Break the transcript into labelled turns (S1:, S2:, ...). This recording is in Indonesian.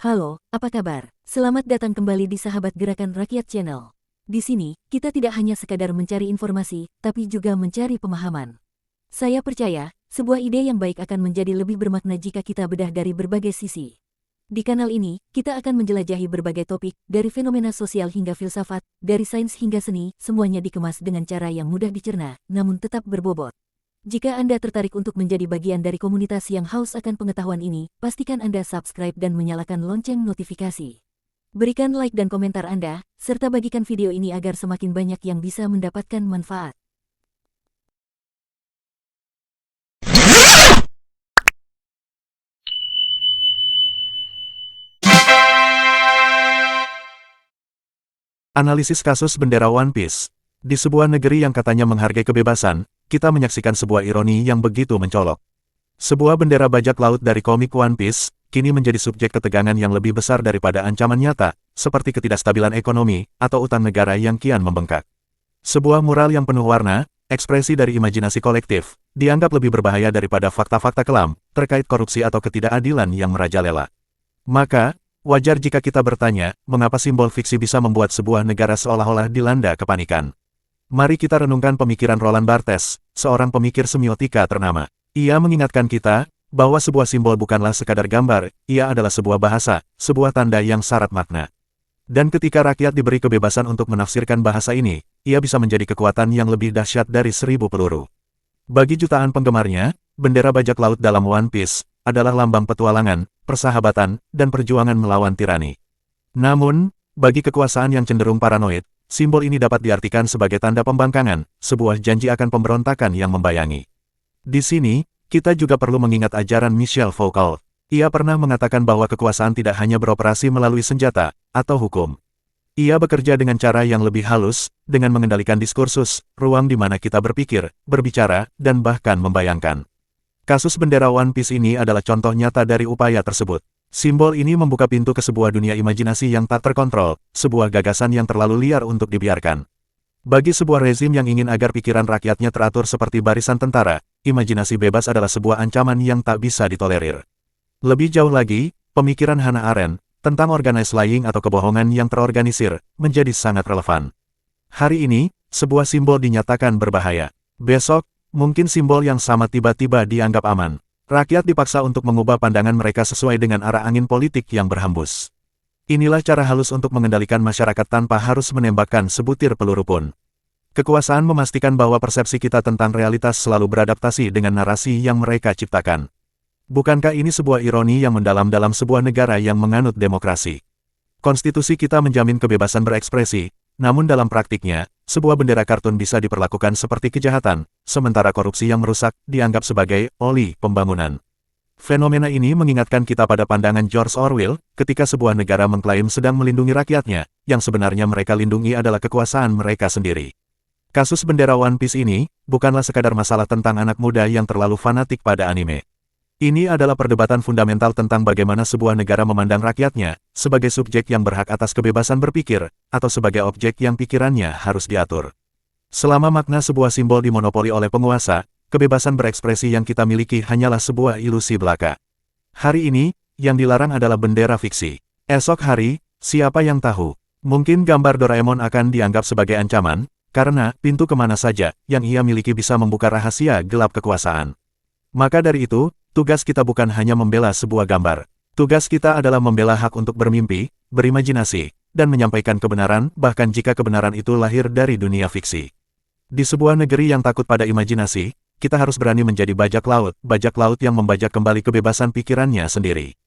S1: Halo, apa kabar? Selamat datang kembali di Sahabat Gerakan Rakyat Channel. Di sini, kita tidak hanya sekadar mencari informasi, tapi juga mencari pemahaman. Saya percaya, sebuah ide yang baik akan menjadi lebih bermakna jika kita bedah dari berbagai sisi. Di kanal ini, kita akan menjelajahi berbagai topik, dari fenomena sosial hingga filsafat, dari sains hingga seni, semuanya dikemas dengan cara yang mudah dicerna, namun tetap berbobot. Jika Anda tertarik untuk menjadi bagian dari komunitas yang haus akan pengetahuan ini, pastikan Anda subscribe dan menyalakan lonceng notifikasi. Berikan like dan komentar Anda, serta bagikan video ini agar semakin banyak yang bisa mendapatkan manfaat.
S2: Analisis kasus bendera One Piece. Di sebuah negeri yang katanya menghargai kebebasan, kita menyaksikan sebuah ironi yang begitu mencolok. Sebuah bendera bajak laut dari komik One Piece, kini menjadi subjek ketegangan yang lebih besar daripada ancaman nyata, seperti ketidakstabilan ekonomi, atau utang negara yang kian membengkak. Sebuah mural yang penuh warna, ekspresi dari imajinasi kolektif, dianggap lebih berbahaya daripada fakta-fakta kelam, terkait korupsi atau ketidakadilan yang merajalela. Maka, wajar jika kita bertanya, mengapa simbol fiksi bisa membuat sebuah negara seolah-olah dilanda kepanikan. Mari kita renungkan pemikiran Roland Barthes, seorang pemikir semiotika ternama. Ia mengingatkan kita, bahwa sebuah simbol bukanlah sekadar gambar, ia adalah sebuah bahasa, sebuah tanda yang syarat makna. Dan ketika rakyat diberi kebebasan untuk menafsirkan bahasa ini, ia bisa menjadi kekuatan yang lebih dahsyat dari 1000 peluru. Bagi jutaan penggemarnya, bendera bajak laut dalam One Piece adalah lambang petualangan, persahabatan, dan perjuangan melawan tirani. Namun, bagi kekuasaan yang cenderung paranoid, simbol ini dapat diartikan sebagai tanda pembangkangan, sebuah janji akan pemberontakan yang membayangi. Di sini, kita juga perlu mengingat ajaran Michel Foucault. Ia pernah mengatakan bahwa kekuasaan tidak hanya beroperasi melalui senjata atau hukum. Ia bekerja dengan cara yang lebih halus, dengan mengendalikan diskursus, ruang di mana kita berpikir, berbicara, dan bahkan membayangkan. Kasus bendera One Piece ini adalah contoh nyata dari upaya tersebut. Simbol ini membuka pintu ke sebuah dunia imajinasi yang tak terkontrol, sebuah gagasan yang terlalu liar untuk dibiarkan. Bagi sebuah rezim yang ingin agar pikiran rakyatnya teratur seperti barisan tentara, imajinasi bebas adalah sebuah ancaman yang tak bisa ditolerir. Lebih jauh lagi, pemikiran Hannah Arendt tentang organized lying atau kebohongan yang terorganisir menjadi sangat relevan. Hari ini, sebuah simbol dinyatakan berbahaya. Besok, mungkin simbol yang sama tiba-tiba dianggap aman. Rakyat dipaksa untuk mengubah pandangan mereka sesuai dengan arah angin politik yang berhembus. Inilah cara halus untuk mengendalikan masyarakat tanpa harus menembakkan sebutir peluru pun. Kekuasaan memastikan bahwa persepsi kita tentang realitas selalu beradaptasi dengan narasi yang mereka ciptakan. Bukankah ini sebuah ironi yang mendalam dalam sebuah negara yang menganut demokrasi? Konstitusi kita menjamin kebebasan berekspresi, namun dalam praktiknya, sebuah bendera kartun bisa diperlakukan seperti kejahatan, sementara korupsi yang merusak dianggap sebagai oli pembangunan. Fenomena ini mengingatkan kita pada pandangan George Orwell, ketika sebuah negara mengklaim sedang melindungi rakyatnya, yang sebenarnya mereka lindungi adalah kekuasaan mereka sendiri. Kasus bendera One Piece ini, bukanlah sekadar masalah tentang anak muda yang terlalu fanatik pada anime. Ini adalah perdebatan fundamental tentang bagaimana sebuah negara memandang rakyatnya, sebagai subjek yang berhak atas kebebasan berpikir, atau sebagai objek yang pikirannya harus diatur. Selama makna sebuah simbol dimonopoli oleh penguasa, kebebasan berekspresi yang kita miliki hanyalah sebuah ilusi belaka. Hari ini, yang dilarang adalah bendera fiksi. Esok hari, siapa yang tahu? Mungkin gambar Doraemon akan dianggap sebagai ancaman, karena pintu kemana saja yang ia miliki bisa membuka rahasia gelap kekuasaan. Maka dari itu, tugas kita bukan hanya membela sebuah gambar. Tugas kita adalah membela hak untuk bermimpi, berimajinasi, dan menyampaikan kebenaran, bahkan jika kebenaran itu lahir dari dunia fiksi. Di sebuah negeri yang takut pada imajinasi, kita harus berani menjadi bajak laut yang membajak kembali kebebasan pikirannya sendiri.